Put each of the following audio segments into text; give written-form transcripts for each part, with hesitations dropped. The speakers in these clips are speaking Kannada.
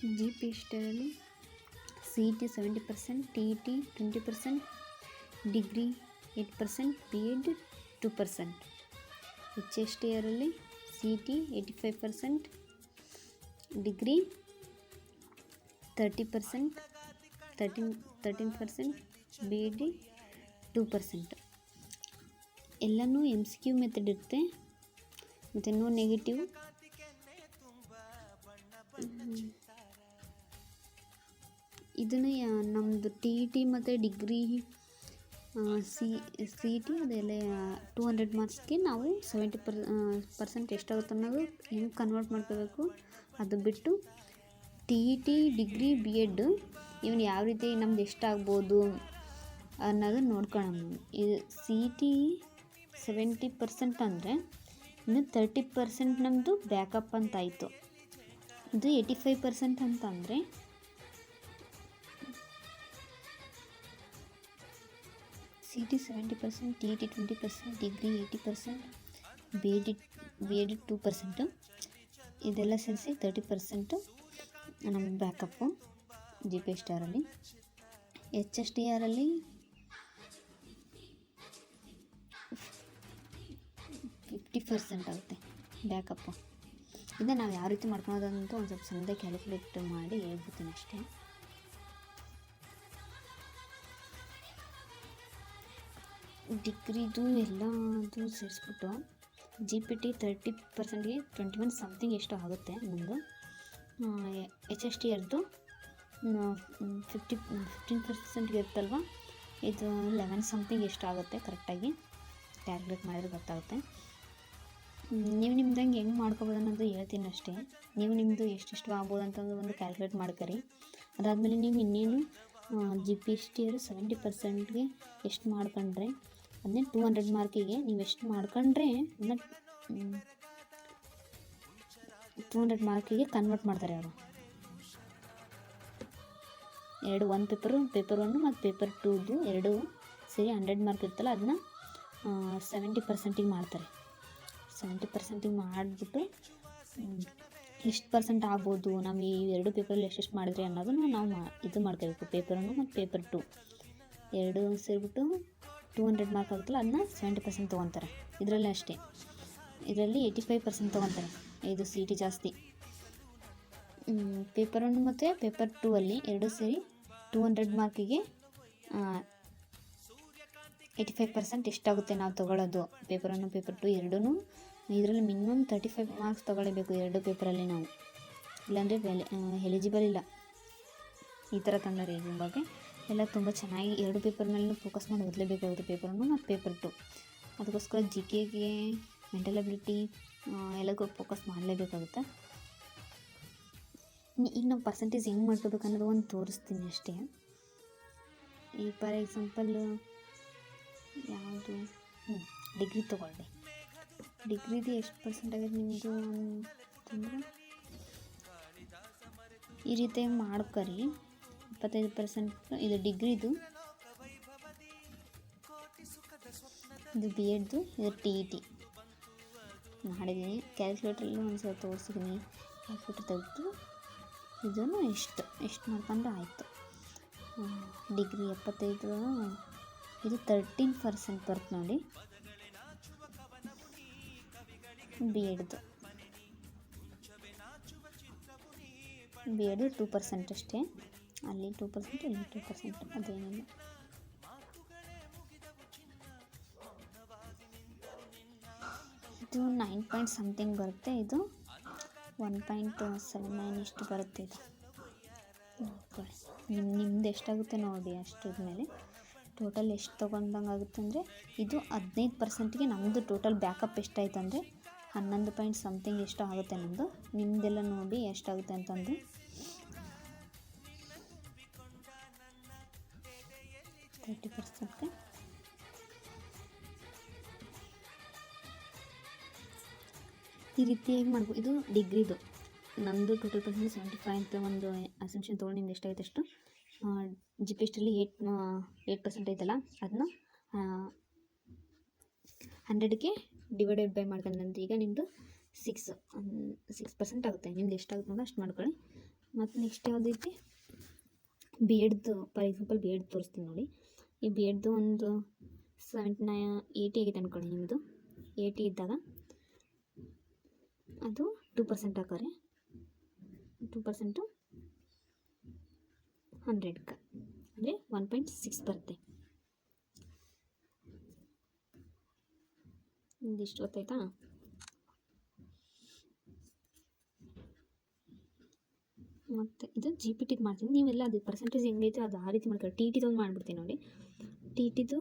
ಜಿ ಪಿ ಎಸ್ಟರಲ್ಲಿ C E T 70%, T E T 20%, degree 8%, B Ed 2%. H S T ಆರಲ್ಲಿ C E T 85%, degree 30%, 13%, B Ed 2%. ಎಲ್ಲನೂ ಎಮ್ ಸಿ ಕ್ಯೂ ಮೆಥಡ್ ಇರುತ್ತೆ ಮತ್ತು ನೋ ನೆಗೆಟಿವ್. ಇದನ್ನು ನಮ್ಮದು ಟಿ ಇ ಟಿ ಮತ್ತು ಡಿಗ್ರಿ ಸಿ ಇ ಟಿ ಅದೆಲ್ಲ 200 ಮಾರ್ಕ್ಸ್ಗೆ ನಾವು 70% ಎಷ್ಟಾಗುತ್ತೆ ಅನ್ನೋದು ಹೆಂಗೆ ಕನ್ವರ್ಟ್ ಮಾಡ್ಕೋಬೇಕು. ಅದು ಬಿಟ್ಟು T E T, degree, B Ed ಇವನು ಯಾವ ರೀತಿ ನಮ್ದು ಎಷ್ಟಾಗ್ಬೋದು ಅನ್ನೋದನ್ನು ನೋಡ್ಕೊಳ್ಳೋಣ. ಇದು ಸಿ ಇ ಟಿ 70% ಅಂದರೆ ಇನ್ನು 30% ನಮ್ಮದು ಬ್ಯಾಕಪ್ ಅಂತಾಯಿತು. ಇದು 85% ಅಂತಂದರೆ C E T 70%, T E T 20%, degree 80%, B Ed 2%. ಇದೆಲ್ಲ ಸೇರಿಸಿ 30% ನಮ್ಮ backup G P S T ಆರಲ್ಲಿ. ಎಚ್ ಎಸ್ ಟಿ ಆರಲ್ಲಿ 50% ಆಗುತ್ತೆ ಬ್ಯಾಕಪ್ಪು. ಇದನ್ನು ನಾವು ಯಾವ ರೀತಿ ಮಾಡ್ಕೊಳೋದಂತೂ ಒಂದು ಸ್ವಲ್ಪ ಸಂದೇ ಕ್ಯಾಲ್ಕುಲೇಟ್ ಮಾಡಿ ಹೇಳ್ಬಿಡ್ತೀನಿ ಅಷ್ಟೇ. ಡಿಗ್ರಿದು ಎಲ್ಲದು ಸೇರಿಸ್ಬಿಟ್ಟು ಜಿ ಪಿ ಟಿ 30%ಗೆ 21 ಸಮಥಿಂಗ್ ಎಷ್ಟು ಆಗುತ್ತೆ ನಮ್ಮದು. ಎಚ್ ಎಸ್ ಟಿ ಆರ್ದು 15%ಗೆ ಇರುತ್ತಲ್ವ, ಇದು 11 ಸಮಥಿಂಗ್ ಎಷ್ಟು ಆಗುತ್ತೆ ಕರೆಕ್ಟಾಗಿ ಕ್ಯಾಲ್ಕುಲೇಟ್ ಮಾಡಿದ್ರೆ ಗೊತ್ತಾಗುತ್ತೆ. ನೀವು ನಿಮ್ದಂಗೆ ಹೆಂಗೆ ಮಾಡ್ಕೊಬೋದು ಅನ್ನೋದು ಹೇಳ್ತೀನಿ ಅಷ್ಟೇ. ನೀವು ನಿಮ್ಮದು ಎಷ್ಟೆಷ್ಟು ಆಗ್ಬೋದು ಅಂತಂದು ಒಂದು ಕ್ಯಾಲ್ಕುಲೇಟ್ ಮಾಡ್ಕೊರಿ. ಅದಾದಮೇಲೆ ನೀವು ಇನ್ನೇನು G P S T R 70%ಗೆ ಎಷ್ಟು ಮಾಡ್ಕೊಂಡ್ರೆ ಅದನ್ನೇ 200 ಮಾರ್ಕಿಗೆ ನೀವು ಎಷ್ಟು ಮಾಡ್ಕೊಂಡ್ರೆ ಅದನ್ನ 200 ಮಾರ್ಕಿಗೆ ಕನ್ವರ್ಟ್ ಮಾಡ್ತಾರೆ ಅವರು. ಒಂದು ಪೇಪರ್ 1 ಮತ್ತು ಪೇಪರ್ 2ದು ಎರಡು ಸೇರಿ 100 ಮಾರ್ಕ್ ಇರ್ತಲ್ಲ ಅದನ್ನ 70%ಗೆ ಮಾಡ್ತಾರೆ. 70%ಗೆ ಮಾಡಿಬಿಟ್ಟು ಎಷ್ಟು ಪರ್ಸೆಂಟ್ ಆಗ್ಬೋದು ನಾವು ಈ ಎರಡು ಪೇಪರಲ್ಲಿ ಎಷ್ಟೆಷ್ಟು ಮಾಡಿದ್ರಿ ಅನ್ನೋದನ್ನು ನಾವು ಇದು ಮಾಡ್ಕೋಬೇಕು. ಪೇಪರ್ 1 ಮತ್ತು ಪೇಪರ್ 2 ಎರಡು ಸೇರಿಬಿಟ್ಟು 200 ಮಾರ್ಕ್ ಆಗುತ್ತಲ್ಲ ಅದನ್ನ 70% ತೊಗೊತಾರೆ. ಇದರಲ್ಲಿ ಅಷ್ಟೇ, ಇದರಲ್ಲಿ 85% ತೊಗೊತಾರೆ. ಇದು ಸಿ ಇ ಟಿ ಜಾಸ್ತಿ. ಪೇಪರ್ 1 ಮತ್ತು ಪೇಪರ್ 2 ಅಲ್ಲಿ ಎರಡು ಸೇರಿ 200 ಮಾರ್ಕಿಗೆ 85% ಎಷ್ಟಾಗುತ್ತೆ ನಾವು ತೊಗೊಳ್ಳೋದು. ಪೇಪರ್ 1 ಪೇಪರ್ 2 ಎರಡೂ ಇದರಲ್ಲಿ ಮಿನಿಮಮ್ 35 ಮಾರ್ಕ್ಸ್ ತೊಗೊಳ್ಳೇಬೇಕು ಎರಡು ಪೇಪರಲ್ಲಿ ನಾವು, ಇಲ್ಲಾಂದರೆ ಎಲಿಜಿಬಲ್ ಇಲ್ಲ. ಈ ಥರ ತಂದರೆ ಇದ್ರ ಬಗ್ಗೆ ಎಲ್ಲ ತುಂಬ ಚೆನ್ನಾಗಿ ಎರಡು ಪೇಪರ್ ಮೇಲೆ ಫೋಕಸ್ ಮಾಡಿ ಓದಲೇಬೇಕಾಗುತ್ತೆ, ಪೇಪರ್ 1 ಮತ್ತು ಪೇಪರ್ 2. ಅದಕ್ಕೋಸ್ಕರ ಜಿ ಕೆಗೆ, ಮೆಂಟಲ್ ಅಬಿಲಿಟಿ ಎಲ್ಲಕ್ಕೂ ಫೋಕಸ್ ಮಾಡಲೇಬೇಕಾಗುತ್ತೆ. ಈಗ ನಾವು ಪರ್ಸೆಂಟೇಜ್ ಹೆಂಗೆ ಮಾಡ್ಕೋಬೇಕು ಅನ್ನೋದು ಒಂದು ತೋರಿಸ್ತೀನಿ ಅಷ್ಟೇ. ಈ ಫಾರ್ ಎಕ್ಸಾಂಪಲ್ ಯಾವುದು ಡಿಗ್ರಿ ತೊಗೊಳ್ಳಿ. ಡಿಗ್ರಿದು ಎಷ್ಟು ಪರ್ಸೆಂಟ್ ಆಗಿದೆ ನಿಮ್ಮದು ಅಂತಂದರೆ ಈ ರೀತಿ ಮಾಡ್ಕೊರಿ. 25% ಇದು ಡಿಗ್ರಿದು, ಇದು ಬಿ ಎಡ್ದು, ಇದು ಟಿ ಇ ಟಿ ಮಾಡಿದ್ದೀನಿ. ಕ್ಯಾಲ್ಕುಲೇಟ್ರಲ್ಲೂ ಒಂದು ಸಲ ತೋರಿಸಿದ್ದೀನಿ. ಕ್ಯಾಲ್ಕುಲೇಟರ್ ತೆಗೆದು ಇದನ್ನು ಎಷ್ಟು ಮಾಡ್ಕೊಂಡ್ರೆ ಆಯಿತು. ಡಿಗ್ರಿ 75, ಇದು 13% ಬರುತ್ತೆ ನೋಡಿ. ಬಿ ಎಡ್ದು 2% ಅಷ್ಟೇ. ಅಲ್ಲಿ 2%, ಇಲ್ಲಿ 2%, ಅದೇನಿಲ್ಲ. ಇದು 9 ಪಾಯಿಂಟ್ ಸಮಥಿಂಗ್ ಬರುತ್ತೆ. ಇದು 1.79 ಇಷ್ಟು ಬರುತ್ತೆ. ಇದು ನಿಮ್ದು ಎಷ್ಟಾಗುತ್ತೆ ನೋಡಿ. ಅಷ್ಟಿದ್ಮೇಲೆ ಟೋಟಲ್ ಎಷ್ಟು ತೊಗೊಂಡಂಗೆ ಆಗುತ್ತೆ ಅಂದರೆ ಇದು 15%ಗೆ ನಮ್ಮದು ಟೋಟಲ್ ಬ್ಯಾಕಪ್ ಎಷ್ಟಾಯ್ತು ಅಂದರೆ 11 ಪಾಯಿಂಟ್ ಸಮಥಿಂಗ್ ಎಷ್ಟು ಆಗುತ್ತೆ ನಮ್ಮದು. ನಿಮ್ಮದೆಲ್ಲ ನೋಡಿ ಎಷ್ಟಾಗುತ್ತೆ ಅಂತಂದು. ಈ ರೀತಿಯಾಗಿ ಮಾಡ್ಬೋದು. ಇದು ಡಿಗ್ರಿದು ನಮ್ಮದು ಟೋಟಲ್ ಪರ್ಸೆಂಟೇಜ್ 75 ಅಂತ ಒಂದು ಅಸೆಂಪ್ಷನ್ ತೊಗೊಂಡು ನಿಮ್ದು ಎಷ್ಟಾಯ್ತು ಅಷ್ಟು. ಜಿ ಪಿ ಎಸ್ ಟಿಯಲ್ಲಿ 8% ಐತಲ್ಲ ಅದನ್ನ 100ಗೆ ಡಿವೈಡೆಡ್ ಬೈ ಮಾಡ್ಕೊಂಡ್ರೆ ಈಗ ನಿಮ್ಮದು 6% ಆಗುತ್ತೆ. ನಿಮ್ದು ಎಷ್ಟಾಗುತ್ತೆ ನೋಡಿ ಅಷ್ಟು ಮಾಡ್ಕೊಳ್ಳಿ. ಮತ್ತು ನೆಕ್ಸ್ಟ್ ಯಾವುದೈತಿ ಬಿ ಎಡ್ದು, ಫಾರ್ ಎಕ್ಸಾಂಪಲ್ ಬಿ ಎಡ್ ತೋರಿಸ್ತೀನಿ ನೋಡಿ. ಈ ಬಿ ಎಡ್ದು ಒಂದು 80 ಆಗೈತೆ ಅಂದ್ಕೊಳ್ಳಿ. ನಿಮ್ಮದು 80 ಇದ್ದಾಗ ಅದು 2% ಹಾಕೋರಿ. 2% 100ಕ್ಕೆ ಅಂದರೆ 1.6 ಬರುತ್ತೆ. ಇದಿಷ್ಟು ಗೊತ್ತಾಯ್ತಾ? ಮತ್ತು ಇದು GPT ಮಾಡ್ತೀನಿ. ನೀವೆಲ್ಲ ಅದು ಪರ್ಸೆಂಟೇಜ್ ಹೆಂಗೈತೆ ಅದು ಆ ರೀತಿ ಮಾಡ್ಕೊಳ್ಳಿ. ಟಿ ಟಿದು ಮಾಡಿಬಿಡ್ತೀನಿ ನೋಡಿ. ಟಿ ಟಿದು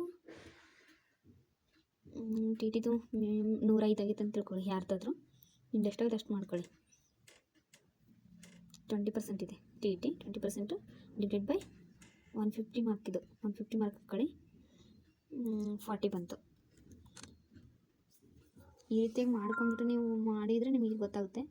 105 ಆಗೈತೆ ಅಂತ ತಿಳ್ಕೊಳ್ಳಿ. ಯಾರ್ದಾದ್ರೂ ನಿಮ್ದು ಎಷ್ಟಾಗುತ್ತೆ ಅಷ್ಟು ಮಾಡ್ಕೊಳ್ಳಿ. 20% ಇದೆ T T. 20% divided by 150 mark. ಇದು 150 ಮಾರ್ಕ್ ಹಾಕೊಳ್ಳಿ. 40 ಬಂತು. ಈ ರೀತಿಯಾಗಿ ಮಾಡ್ಕೊಂಡ್ಬಿಟ್ಟು ನೀವು ಮಾಡಿದರೆ ನಿಮಗೆ ಗೊತ್ತಾಗುತ್ತೆ.